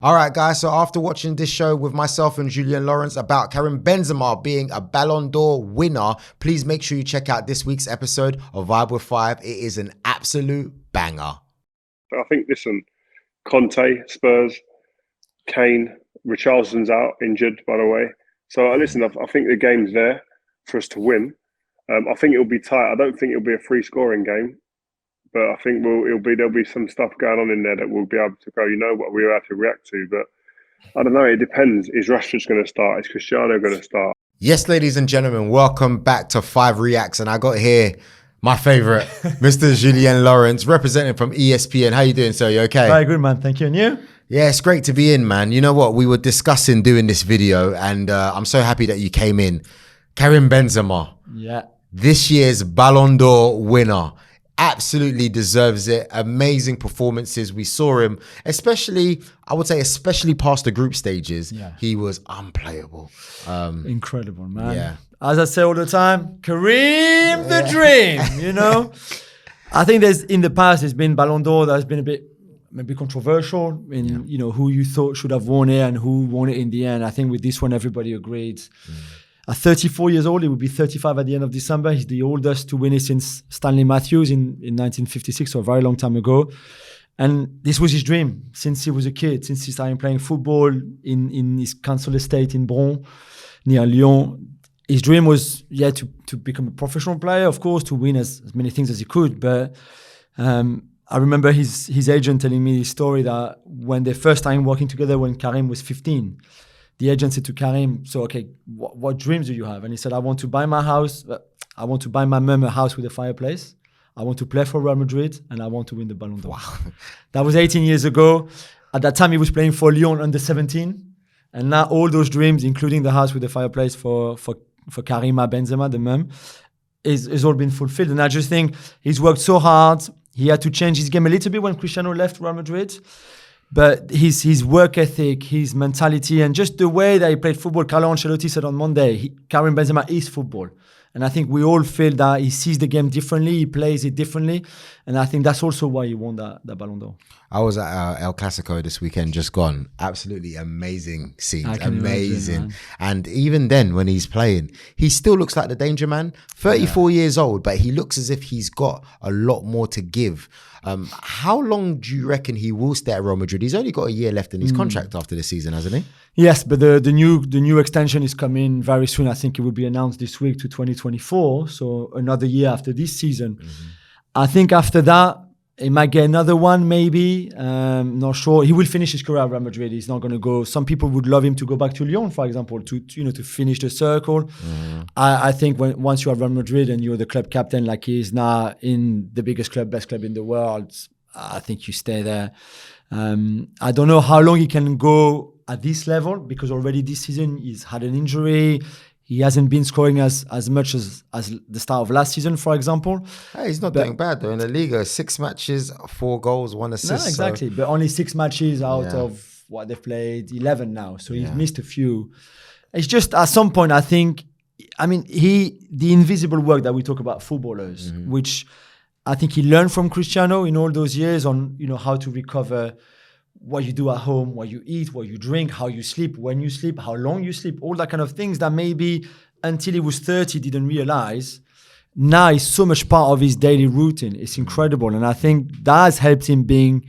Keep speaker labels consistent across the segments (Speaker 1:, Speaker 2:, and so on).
Speaker 1: All right, guys, so after watching this show with myself and Julien Laurens about Karim Benzema being a Ballon d'Or winner, please make sure you check out this week's episode of Vibe with Five. It is an absolute banger.
Speaker 2: I think, listen, Conte, Spurs, Kane, Richarlison's out, injured, by the way. So, listen, I think the game's there for us to win. I think it'll be tight. I don't think it'll be a free-scoring game. But I think there'll be some stuff going on in there that we'll be able to go, you know what, we're able to react to. But I don't know, it depends. Is Rashford going to start? Is Cristiano going to start?
Speaker 1: Yes, ladies and gentlemen, welcome back to Five Reacts. And I got here my favourite, Mr. Julien Laurens, representing from ESPN. How you doing, sir? You okay?
Speaker 3: Very good, man. Thank you. And you?
Speaker 1: Yeah, it's great to be in, man. You know what? We were discussing doing this video and I'm so happy that you came in. Karim Benzema.
Speaker 3: Yeah.
Speaker 1: This year's Ballon d'Or winner. Absolutely deserves it. Amazing performances. We saw him, especially past the group stages.
Speaker 3: Yeah.
Speaker 1: He was unplayable.
Speaker 3: Incredible, man.
Speaker 1: Yeah.
Speaker 3: As I say all the time, Karim the dream, you know? I think in the past, there's been Ballon d'Or that's been a bit maybe controversial in, you know, who you thought should have won it and who won it in the end. I think with this one, everybody agreed. At 34 years old, he would be 35 at the end of December. He's the oldest to win it since Stanley Matthews in 1956, so a very long time ago. And this was his dream since he was a kid, since he started playing football in his council estate in Ballon, near Lyon. His dream was, to become a professional player, of course, to win as many things as he could. But I remember his agent telling me this story that when they first started working together when Karim was 15, the agent said to Karim, so, okay, what dreams do you have? And he said, I want to buy my house. I want to buy my mum a house with a fireplace. I want to play for Real Madrid and I want to win the Ballon d'Or.
Speaker 1: Wow.
Speaker 3: That was 18 years ago. At that time, he was playing for Lyon under 17. And now all those dreams, including the house with the fireplace for Karima Benzema, the mum, is all been fulfilled. And I just think he's worked so hard. He had to change his game a little bit when Cristiano left Real Madrid. But his work ethic, his mentality, and just the way that he played football, Carlo Ancelotti said on Monday, Karim Benzema is football. And I think we all feel that he sees the game differently, he plays it differently. And I think that's also why he won that Ballon d'Or.
Speaker 1: I was at El Clasico this weekend, just gone. Absolutely amazing scenes, amazing.
Speaker 3: Imagine,
Speaker 1: and even then, when he's playing, he still looks like the danger man. 34 years old, but he looks as if he's got a lot more to give. How long do you reckon he will stay at Real Madrid? He's only got a year left in his contract after the season, hasn't he?
Speaker 3: Yes, but the new extension is coming very soon. I think it will be announced this week to 2024. So another year after this season. I think after that, he might get another one, maybe. Not sure. He will finish his career at Real Madrid. He's not going to go. Some people would love him to go back to Lyon, for example, to finish the circle. I think once you are Real Madrid and you're the club captain, like he is now in the biggest club, best club in the world, I think you stay there. I don't know how long he can go at this level because already this season he's had an injury. He hasn't been scoring as much as the start of last season, for example.
Speaker 1: Hey, he's not doing bad though in the Liga. 6 matches, 4 goals, 1 assist.
Speaker 3: No, exactly. So. But only 6 matches out of what they've played, 11 now. So he's missed a few. It's just at some point, I think, the invisible work that we talk about footballers, which I think he learned from Cristiano in all those years on, how to recover what you do at home, what you eat, what you drink, how you sleep, when you sleep, how long you sleep, all that kind of things that maybe until he was 30 didn't realize. Now it's so much part of his daily routine. It's incredible. And I think that has helped him being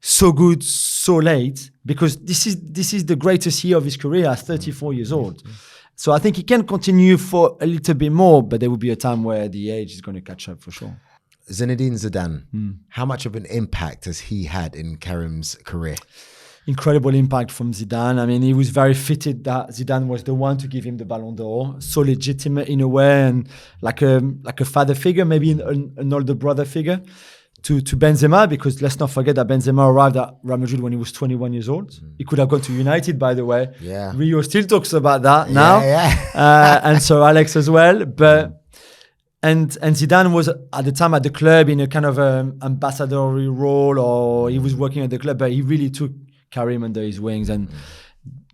Speaker 3: so good so late because this is the greatest year of his career at 34 years old. So I think he can continue for a little bit more, but there will be a time where the age is going to catch up for sure.
Speaker 1: Zinedine Zidane, how much of an impact has he had in Karim's career?
Speaker 3: Incredible impact from Zidane. He was very fitted that Zidane was the one to give him the Ballon d'Or. So legitimate in a way and like a father figure, maybe an older brother figure to Benzema, because let's not forget that Benzema arrived at Real Madrid when he was 21 years old. He could have gone to United, by the way.
Speaker 1: Yeah.
Speaker 3: Rio still talks about that now.
Speaker 1: Yeah.
Speaker 3: And so Alex as well. But And Zidane was at the time at the club in a kind of ambassadorial role, or he was working at the club, but he really took Karim under his wings. And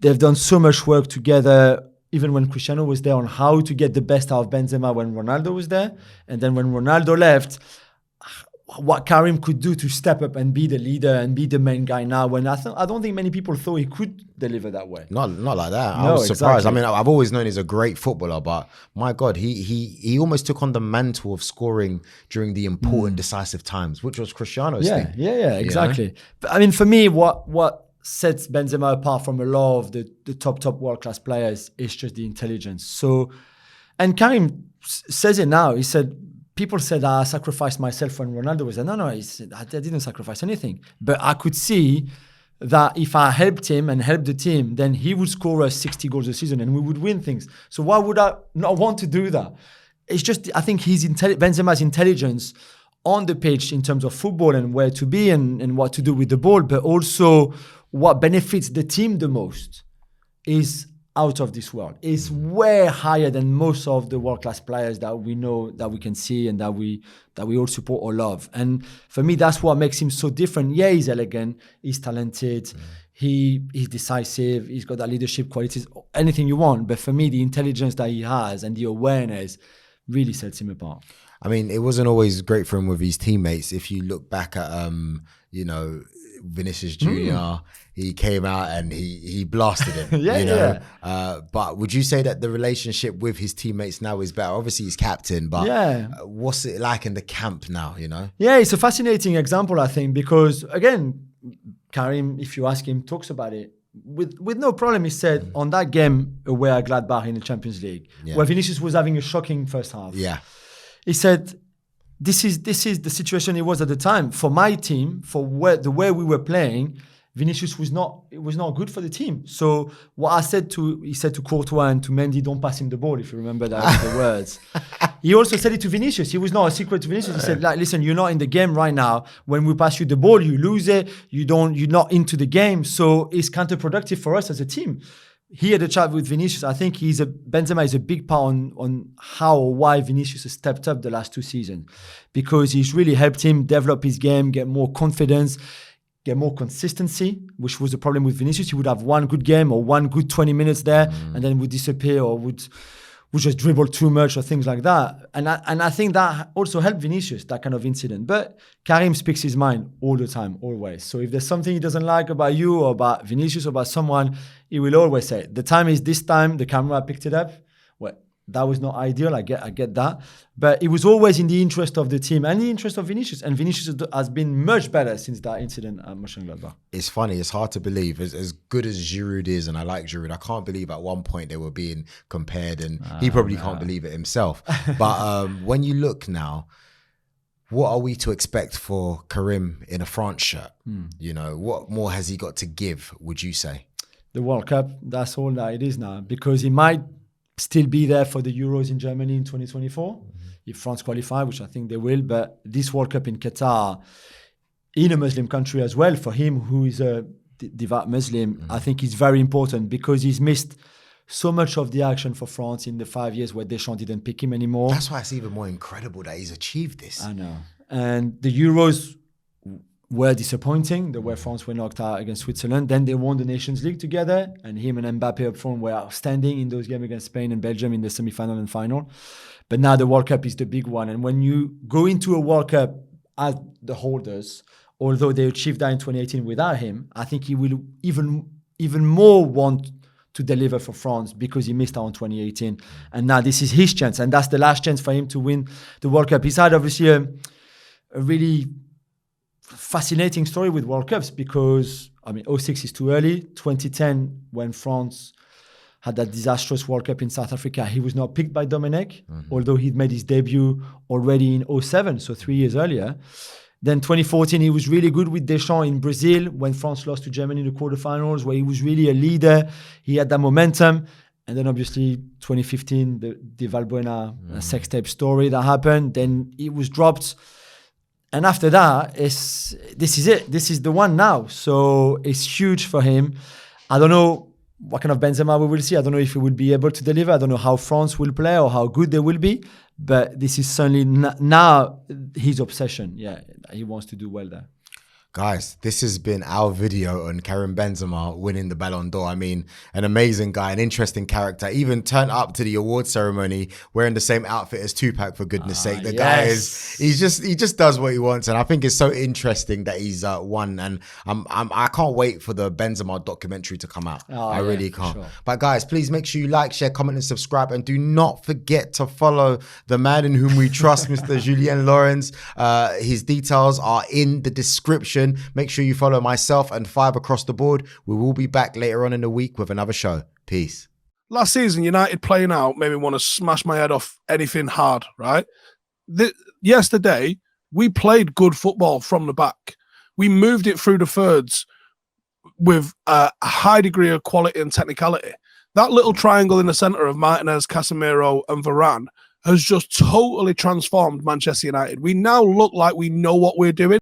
Speaker 3: they've done so much work together, even when Cristiano was there, on how to get the best out of Benzema when Ronaldo was there. And then when Ronaldo left, what Karim could do to step up and be the leader and be the main guy now, when I don't think many people thought he could deliver that way.
Speaker 1: Not like that. I
Speaker 3: No,
Speaker 1: was surprised.
Speaker 3: exactly.
Speaker 1: I mean, I've always known he's a great footballer, but my God, he almost took on the mantle of scoring during the important, decisive times, which was Cristiano's thing.
Speaker 3: Yeah, exactly. But, I mean, for me, what sets Benzema apart from a lot of the top world-class players is just the intelligence. So, and Karim says it now. He said, people said, I sacrificed myself when Ronaldo was there. No, he said, I didn't sacrifice anything. But I could see that if I helped him and helped the team, then he would score us 60 goals a season and we would win things. So why would I not want to do that? It's just, I think Benzema's intelligence on the pitch in terms of football and where to be and what to do with the ball, but also what benefits the team the most is out of this world. Is way higher than most of the world-class players that we know, that we can see, and that we all support or love. And for me, that's what makes him so different. Yeah, he's elegant, he's talented, he's decisive, he's got that leadership qualities, anything you want. But for me, the intelligence that he has and the awareness really sets him apart.
Speaker 1: I mean, it wasn't always great for him with his teammates. If you look back at, Vinícius Jr., he came out and he blasted him, but would you say that the relationship with his teammates now is better? Obviously, he's captain, but what's it like in the camp now,
Speaker 3: Yeah, it's a fascinating example, I think, because, again, Karim, if you ask him, talks about it. With no problem, he said, on that game away at Gladbach in the Champions League, where Vinícius was having a shocking first half.
Speaker 1: Yeah.
Speaker 3: He said, this is the situation it was at the time. For my team, the way we were playing, Vinícius was not good for the team. So what he said to Courtois and to Mendy, don't pass him the ball, if you remember the words. He also said it to Vinícius. He was not a secret to Vinícius. He said, listen, you're not in the game right now. When we pass you the ball, you lose it. You're not into the game. So it's counterproductive for us as a team. He had a chat with Vinícius. I think Benzema is a big part on how or why Vinícius has stepped up the last 2 seasons, because he's really helped him develop his game, get more confidence, get more consistency, which was the problem with Vinícius. He would have one good game or one good 20 minutes there and then would disappear or would just dribble too much or things like that. And I think that also helped Vinícius, that kind of incident. But Karim speaks his mind all the time, always. So if there's something he doesn't like about you or about Vinícius or about someone, he will always say, the time is this time, the camera picked it up. Well, that was not ideal, I get that. But it was always in the interest of the team and the interest of Vinícius. And Vinícius has been much better since that incident at Mönchengladbach.
Speaker 1: It's funny, it's hard to believe. As good as Giroud is, and I like Giroud, I can't believe at one point they were being compared, and he probably can't believe it himself. But when you look now, what are we to expect for Karim in a France shirt? What more has he got to give, would you say?
Speaker 3: The World Cup, that's all that it is now, because he might still be there for the Euros in Germany in 2024 if France qualify, which I think they will. But this World Cup in Qatar, in a Muslim country as well, for him, who is a devout Muslim, I think is very important, because he's missed so much of the action for France in the 5 years where Deschamps didn't pick him anymore.
Speaker 1: That's why it's even more incredible that he's achieved this.
Speaker 3: I know. And the Euros were disappointing, the way France were knocked out against Switzerland. Then they won the Nations League together, and him and Mbappe up front were outstanding in those games against Spain and Belgium in the semi-final and final. But now the World Cup is the big one. And when you go into a World Cup as the holders, although they achieved that in 2018 without him, I think he will even more want to deliver for France, because he missed out on 2018. And now this is his chance, and that's the last chance for him to win the World Cup. He's had obviously a really fascinating story with World Cups, because 2006 is too early. 2010, when France had that disastrous World Cup in South Africa, he was not picked by Domenech, although he'd made his debut already in 2007, so 3 years earlier. Then 2014, he was really good with Deschamps in Brazil when France lost to Germany in the quarterfinals, where he was really a leader. He had that momentum. And then obviously 2015, the Valbuena sex tape story that happened. Then he was dropped. And after that, this is it. This is the one now. So it's huge for him. I don't know what kind of Benzema we will see. I don't know if he will be able to deliver. I don't know how France will play or how good they will be. But this is certainly now his obsession. Yeah, he wants to do well there.
Speaker 1: Guys, this has been our video on Karim Benzema winning the Ballon d'Or. I mean, an amazing guy, an interesting character. Even turned up to the award ceremony wearing the same outfit as Tupac, for goodness sake. The guy he just does what he wants, and I think it's so interesting that he's won. And I can't wait for the Benzema documentary to come out. I really can't. Sure. But guys, please make sure you like, share, comment, and subscribe, and do not forget to follow the man in whom we trust, Mr. Julien Laurens. His details are in the description. Make sure you follow myself and Five across the board. We will be back later on in the week with another show. Peace.
Speaker 4: Last season, United playing out made me want to smash my head off anything hard, right? Yesterday, we played good football from the back. We moved it through the thirds with a high degree of quality and technicality. That little triangle in the centre of Martinez, Casemiro and Varane has just totally transformed Manchester United. We now look like we know what we're doing.